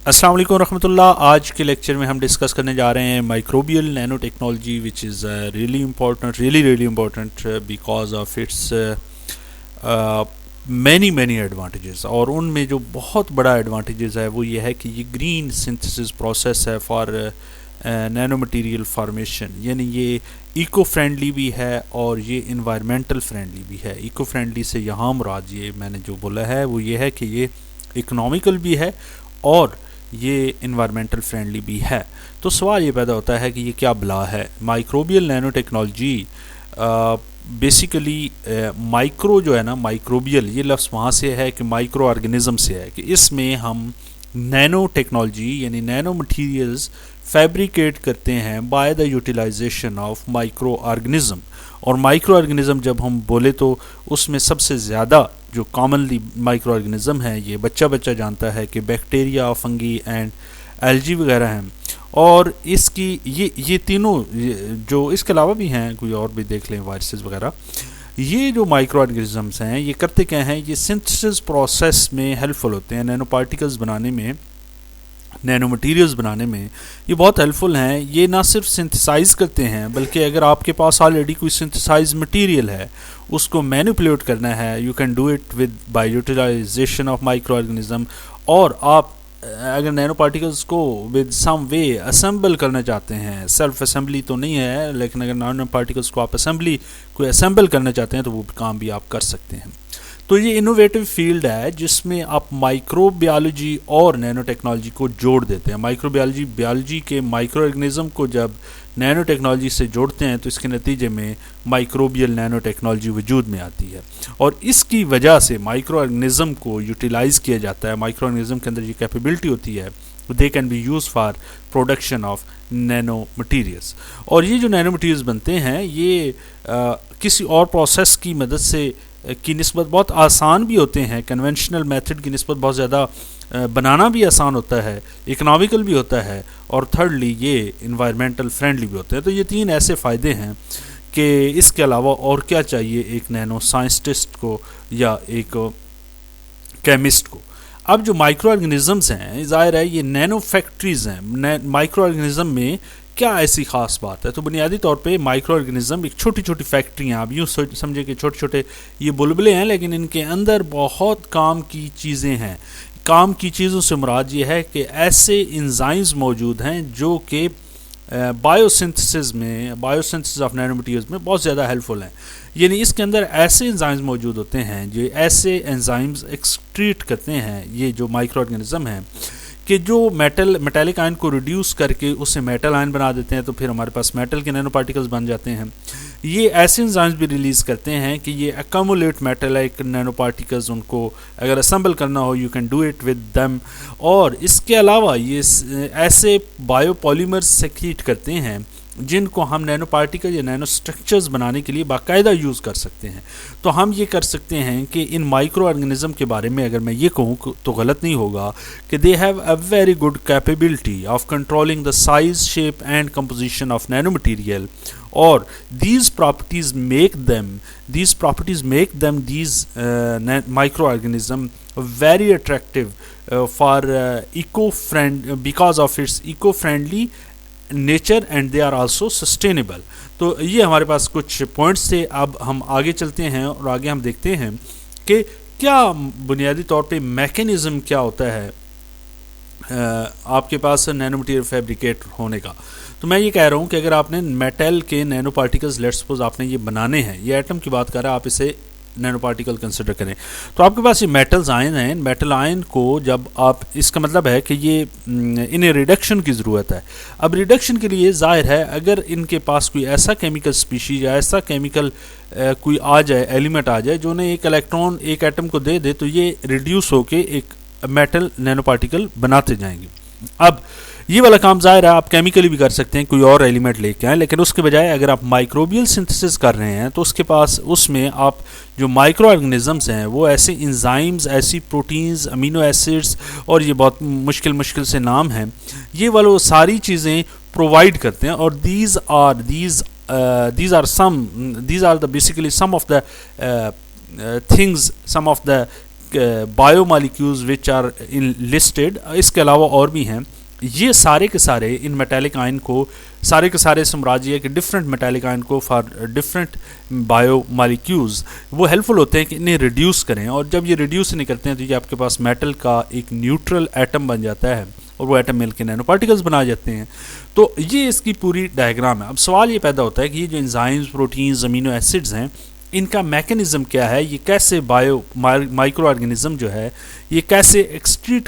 अस्सलाम वालेकुम रहमतुल्लाह। आज के लेक्चर में हम डिस्कस करने जा रहे हैं microbial nano technology which is really important because of its many advantages. और उनमें जो बहुत बड़ा एडवांटेजेस है वो ये है कि ये ग्रीन सिंथेसिस प्रोसेस है फॉर नैनो मटेरियल फार्मेशन, यानी ये इको फ्रेंडली भी है और ये इन्वायरमेंटल फ्रेंडली भी है। इको फ्रेंडली से यहाँ मुराद ये मैंने जो बोला है वो ये है कि ये इकोनॉमिकल भी है और ये इन्वायरमेंटल फ्रेंडली भी है। तो सवाल ये पैदा होता है कि ये क्या बला है। Microbial nano technology basically micro जो है ना, माइक्रोबियल ये लफ्ज़ वहाँ से है कि माइक्रो ऑर्गेनिज़म से है, कि इसमें हम नैनो टेक्नोलॉजी यानी नैनो मटीरियल्स फैब्रिकेट करते हैं by the utilisation of micro organism. और माइक्रो ऑर्गेनिज़म जब हम बोले तो उसमें सबसे ज़्यादा जो कॉमनली माइक्रो ऑर्गेनिज़म है ये बच्चा जानता है कि बैक्टीरिया, फंगी एंड एल्गी वगैरह हैं। और इसकी ये तीनों जो इसके अलावा भी हैं, कोई और भी देख लें, वायरसेस वगैरह। ये जो माइक्रो ऑर्गेनिज़म्स हैं ये करते क्या हैं, ये सिंथेसिस प्रोसेस में हेल्पफुल होते हैं, नैनो पार्टिकल्स बनाने में, नैनो मटेरियल्स बनाने में ये बहुत हेल्पफुल हैं। ये ना सिर्फ सिंथेसाइज करते हैं बल्कि अगर आपके पास ऑलरेडी कोई सिंथेसाइज मटेरियल है उसको मैनिपुलेट करना है, you can do it with by utilisation of micro organism. और आप अगर नैनो पार्टिकल्स को विद सम वे असेंबल करना चाहते हैं, सेल्फ असेंबली तो नहीं है लेकिन अगर नैनो पार्टिकल्स को आप कोई असेंबल करना चाहते हैं तो वो काम भी आप कर सकते हैं। तो ये इनोवेटिव फील्ड है जिसमें आप माइक्रोबायोलॉजी और नैनो टेक्नोलॉजी को जोड़ देते हैं। बायोलॉजी के माइक्रो ऑर्गेनिज्म को जब नैनो टेक्नोलॉजी से जोड़ते हैं तो इसके नतीजे में माइक्रोबियल नैनो टेक्नोलॉजी वजूद में आती है और इसकी वजह से माइक्रो ऑर्गेनिज्म को यूटिलाइज़ किया जाता है। माइक्रो ऑर्गेनिज्म के अंदर ये कैपेबिलिटी होती है, they can be use for production of nano materials. और ये जो नैनो मटीरियल्स बनते हैं ये किसी और प्रोसेस की मदद से की निस्बत बहुत आसान भी होते हैं, कन्वेंशनल मेथड की निस्बत बहुत ज़्यादा बनाना भी आसान होता है, इकोनॉमिकल भी होता है और थर्डली ये इन्वायरमेंटल फ्रेंडली भी होता है। तो ये तीन ऐसे फ़ायदे हैं कि इसके अलावा और क्या चाहिए एक नैनो साइंटिस्ट को या एक केमिस्ट को। अब जो माइक्रो ऑर्गेनिज़म्स हैं ज़ाहिर है ये नैनो फैक्ट्रीज़ हैं। माइक्रो ऑर्गेनिज़म में क्या ऐसी ख़ास बात है, तो बुनियादी तौर पे माइक्रो ऑर्गेनिज़म एक छोटी छोटी फैक्ट्रियाँ, आप यूँ समझे कि छोटे छोटे ये बुलबुले हैं लेकिन इनके अंदर बहुत काम की चीज़ें हैं। काम की चीज़ों से मुराद ये है कि ऐसे एंजाइम्स मौजूद हैं जो कि बायोसिंथेसिस ऑफ नैनो मटीरियल्स में बहुत ज़्यादा हेल्पफुल हैं। यानी इसके अंदर ऐसे एंजाइम्स मौजूद होते हैं जो ऐसे एंजाइम्स एक्सक्रीट करते हैं, ये जो माइक्रो ऑर्गेनिज़म हैं, कि जो मेटेलिक आयन को रिड्यूस करके उससे मेटल आयन बना देते हैं, तो फिर हमारे पास मेटल के नैनो पार्टिकल्स बन जाते हैं। ये ऐसे एंजाइम्स भी रिलीज़ करते हैं कि ये अकोमुलेट मेटेलिक नैनो पार्टिकल्स, उनको अगर असेंबल करना हो you can do it with them. और इसके अलावा ये ऐसे बायोपॉलीमर्स सेक्रीट करते हैं जिनको हम नैनो पार्टिकल या नैनो स्ट्रक्चर्स बनाने के लिए बाकायदा यूज़ कर सकते हैं। तो हम ये कर सकते हैं कि इन माइक्रो ऑर्गेनिज़म के बारे में अगर मैं ये कहूँ तो गलत नहीं होगा कि they have a very good capability of controlling the size, shape and composition of nano material. और these properties make them these microorganism very attractive for because of its eco-friendly nature and they are also sustainable. तो ये हमारे पास कुछ points थे। अब हम आगे चलते हैं और आगे हम देखते हैं कि क्या बुनियादी तौर पे मैकेनिज़्म क्या होता है आपके पास नैनो मटीरियल फैब्रिकेट होने का। तो मैं ये कह रहा हूँ कि अगर आपने मेटल के नैनो पार्टिकल्स, लेट्स सपोज आपने ये बनाने हैं, ये एटम की बात कर रहा है, आप इसे नैनो पार्टिकल कंसिडर करें, तो आपके पास ये मेटल्स आयन हैं। मेटल आयन को जब आप, इसका मतलब है कि ये इन्हें रिडक्शन की ज़रूरत है। अब रिडक्शन के लिए ज़ाहिर है अगर इनके पास कोई ऐसा केमिकल स्पीशीज या ऐसा केमिकल कोई आ जाए, एलिमेंट आ जाए जो उन्हें एक इलेक्ट्रॉन एक एटम को दे दे, तो ये रिड्यूस होके एक मेटल नैनो पार्टिकल बनाते जाएंगे। अब ये वाला काम ज़ाहिर है आप केमिकली भी कर सकते हैं, कोई और एलिमेंट लेके आए, लेकिन उसके बजाय अगर आप माइक्रोबियल सिंथेसिस कर रहे हैं तो उसके पास उसमें आप जो माइक्रो ऑर्गेनिज़म्स हैं वो ऐसे इंजाइम्स, ऐसी प्रोटीन्स, अमीनो एसिड्स, और ये बहुत मुश्किल से नाम हैं, ये वाला सारी चीज़ें प्रोवाइड करते हैं। और these are basically some of the things, some of the biomolecules which are enlisted, इसके अलावा और भी हैं। ये सारे के सारे इन मेटालिक आयन को, सारे के सारे साम्राज्य के डिफरेंट मेटालिक आयन को फॉर डिफरेंट बायोमॉलिक्यूल्स वो हेल्पफुल होते हैं कि इन्हें रिड्यूस करें, और जब ये रिड्यूस नहीं करते हैं तो ये आपके पास मेटल का एक न्यूट्रल एटम बन जाता है और वो एटम मिल के नैनो पार्टिकल्स बना जाते हैं। तो ये इसकी पूरी डायग्राम है। अब सवाल ये पैदा होता है कि ये जो एंजाइम्स, प्रोटीन्स, अमीनो एसिड्स हैं, इनका मैकेनिज्म क्या है, ये कैसे माइक्रो ऑर्गेनिज्म जो है ये कैसे एक्सक्रीट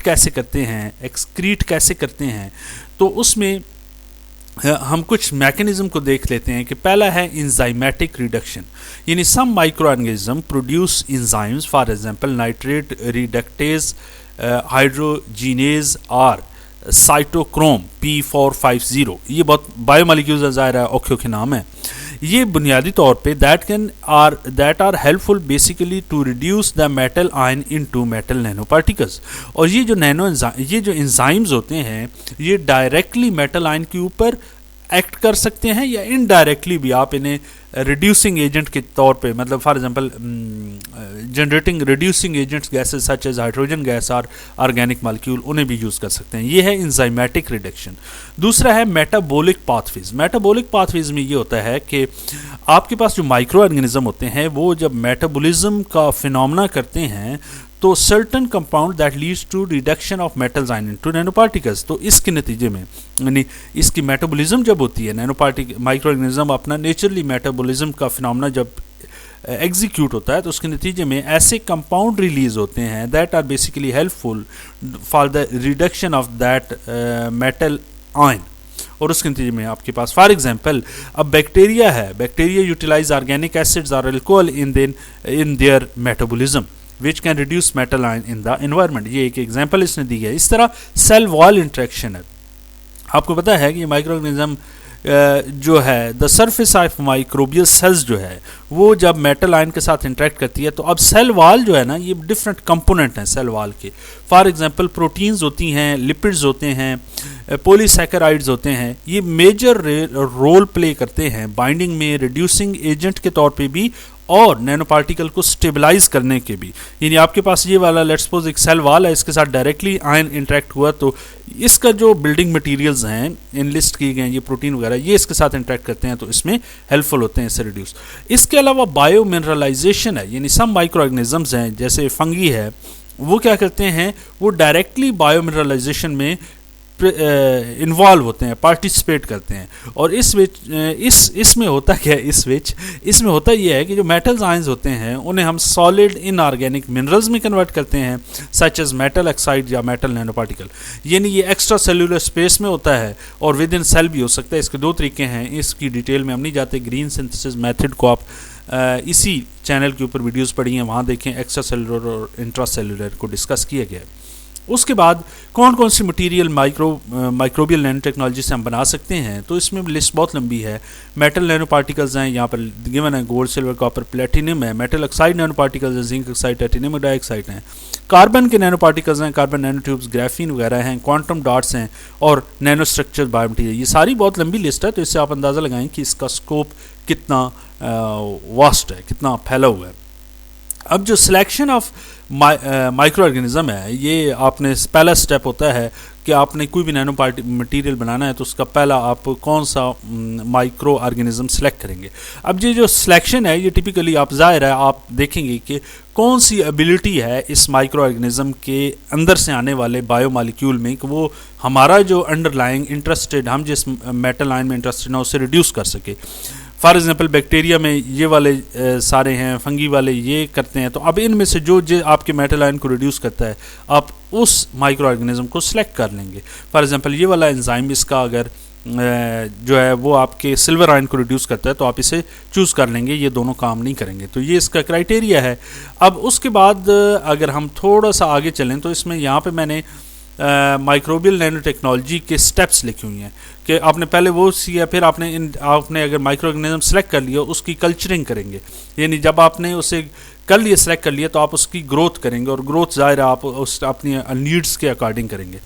कैसे करते हैं। तो उसमें हम कुछ मैकेनिज्म को देख लेते हैं कि पहला है इंजाइमेटिक रिडक्शन, यानी some microorganism produce enzymes, for example nitrate reductase, hydrogenase और साइटोक्रोम P450। ये बहुत बायोमॉलिक्यूल्स ज़ाहिर है औखे औखे नाम है। ये बुनियादी तौर पे that are helpful basically to reduce the metal ion into metal nano particles. और ये जो एंजाइम्स होते हैं ये डायरेक्टली मेटल आयन के ऊपर एक्ट कर सकते हैं या इनडायरेक्टली भी आप इन्हें रिड्यूसिंग एजेंट के तौर पे, मतलब for example generating reducing agents gases such as hydrogen gas और ऑर्गेनिक मॉलिक्यूल, उन्हें भी यूज़ कर सकते हैं। ये है इंजाइमेटिक रिडक्शन। दूसरा है मेटाबॉलिक पाथवेज। मेटाबॉलिक पाथवेज में ये होता है कि आपके पास जो माइक्रो ऑर्गेनिज्म होते हैं वो जब मेटाबॉलिज्म का फिनोमेना करते हैं तो certain compound that leads to reduction of metals ion into nano particles. तो इसके नतीजे में यानी इसकी मेटाबॉलिज्म जब होती है, माइक्रो ऑर्गेनिज्म अपना नेचुरली मेटाबॉलिज्म का फिनोमेना जब एग्जीक्यूट होता है तो उसके नतीजे में ऐसे कंपाउंड रिलीज होते हैं that are basically helpful for the reduction of that metal ion. और उसके नतीजे में आपके पास फॉर एग्जांपल अब बैक्टीरिया है, बैक्टीरिया यूटिलाइज ऑर्गेनिक एसिड्स और alcohol in their metabolism which can reduce metal ion in the environment। ये एक एग्जाम्पल इसने दी है। इस तरह सेल वॉल इंट्रैक्शन है। आपको पता है कि ये माइक्रो ऑर्गेनिज्म जो है the surface of microbial cells जो है वो जब मेटल आयन के साथ इंटरेक्ट करती है तो अब सेल वॉल जो है ना ये डिफरेंट कंपोनेंट हैं सेल वॉल के। फॉर एग्जांपल प्रोटीन्स होती हैं, लिपिड्स होते हैं, पॉलीसैकेराइड्स होते हैं। ये मेजर रोल प्ले करते हैं बाइंडिंग में, रिड्यूसिंग एजेंट के तौर पे भी और नैनो पार्टिकल को स्टेबलाइज करने के भी। यानी आपके पास ये वाला लेट्स सपोज एक सेल वॉल है, इसके साथ डायरेक्टली आयन इंटरेक्ट हुआ तो इसका जो बिल्डिंग मटेरियल्स हैं इनलिस्ट किए गए ये प्रोटीन वगैरह ये इसके साथ इंटरेक्ट करते हैं तो इसमें हेल्पफुल होते हैं इससे रिड्यूस। इसके अलावा बायो मिनरलाइजेशन है, यानी सम माइक्रो ऑर्गेनिजम्स हैं जैसे फंगी है वो क्या करते हैं वो डायरेक्टली बायो मिनरलाइजेशन में इन्वॉल्व होते हैं, पार्टिसिपेट करते हैं। और इसमें होता क्या है, इसमें होता यह है कि जो मेटल्स आयंस होते हैं उन्हें हम सॉलिड इनऑर्गेनिक मिनरल्स में कन्वर्ट करते हैं सच एज मेटल ऑक्साइड या मेटल नैनो पार्टिकल। यानी ये एक्स्ट्रा सेलुलर स्पेस में होता है और विद इन सेल भी हो सकता है। इसके दो तरीके हैं, इसकी डिटेल में हम नहीं जाते। ग्रीन सिंथेसिस मेथड को आप इसी चैनल के ऊपर वीडियोस पढ़ी हैं, वहाँ देखें। एक्स्ट्रा सेलुलर और इंट्रा सेलुलर को डिस्कस किया गया है। उसके बाद कौन कौन सी मटेरियल माइक्रोबियल नैनो टेक्नोलॉजी से हम बना सकते हैं, तो इसमें लिस्ट बहुत लंबी है। मेटल नैनो पार्टिकल्स हैं, यहाँ पर गिवन है गोल्ड, सिल्वर, कॉपर, प्लेटिनम है। मेटल ऑक्साइड नैनो पार्टिकल्स हैं, जिंक ऑक्साइड, टाइटेनियम डाइऑक्साइड हैं। कार्बन के नैनो पार्टिकल्स हैं, कार्बन नैनो ट्यूब्स, ग्राफीन वगैरह हैं, क्वांटम डॉट्स हैं और नैनो स्ट्रक्चर बायो मटीरियल। ये सारी बहुत लंबी लिस्ट है, तो इससे आप अंदाज़ा लगाएं कि इसका स्कोप कितना वास्ट है, कितना फैला हुआ है। अब जो सिलेक्शन ऑफ माइक्रो ऑर्गेनिज्म है, ये आपने पहला स्टेप होता है कि आपने कोई भी नैनो मटीरियल बनाना है तो उसका पहला आप कौन सा माइक्रो ऑर्गेनिज्म सेलेक्ट करेंगे। अब ये जो सिलेक्शन है ये टिपिकली आप ज़ाहिर है आप देखेंगे कि कौन सी एबिलिटी है इस माइक्रो ऑर्गेनिज्म के अंदर से आने वाले बायोमॉलिक्यूल में कि वो हमारा जो अंडरलाइंग इंटरेस्टेड, हम जिस मेटल आयन में इंटरेस्टेड हैं उसे रिड्यूस कर सके। फॉर एग्जांपल बैक्टीरिया में ये वाले सारे हैं, फंगी वाले ये करते हैं। तो अब इनमें से जो आपके मेटल आयन को रिड्यूस करता है आप उस माइक्रो ऑर्गेनिज्म को सिलेक्ट कर लेंगे। फॉर एग्जांपल ये वाला एंजाइम इसका अगर जो है वो आपके सिल्वर आयन को रिड्यूस करता है तो आप इसे चूज़ कर लेंगे, ये दोनों काम नहीं करेंगे। तो ये इसका क्राइटेरिया है। अब उसके बाद अगर हम थोड़ा सा आगे चलें तो इसमें यहाँ पे मैंने माइक्रोबियल नैनो टेक्नोलॉजी के स्टेप्स लिखे हुए हैं कि आपने पहले वो किया, फिर आपने अगर माइक्रो ऑर्गेनिज्म सेलेक्ट कर लिया उसकी कल्चरिंग करेंगे। यानी जब आपने उसे कर लिए, सेलेक्ट कर लिए, तो आप उसकी ग्रोथ करेंगे, और ग्रोथ ज़ाहिर है आप उस अपनी नीड्स के अकॉर्डिंग करेंगे।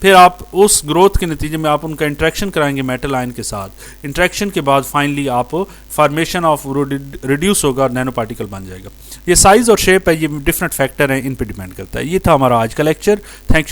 फिर आप उस ग्रोथ के नतीजे में आप उनका इंट्रैक्शन कराएंगे मेटल आयन के साथ। इंट्रैक्शन के बाद फाइनली आप फॉर्मेशन ऑफ रिड्यूस होगा और नैनो पार्टिकल बन जाएगा। ये साइज़ और शेप है, ये डिफरेंट फैक्टर हैं, इन पे डिपेंड करता है। ये था हमारा आज का लेक्चर। Thank you.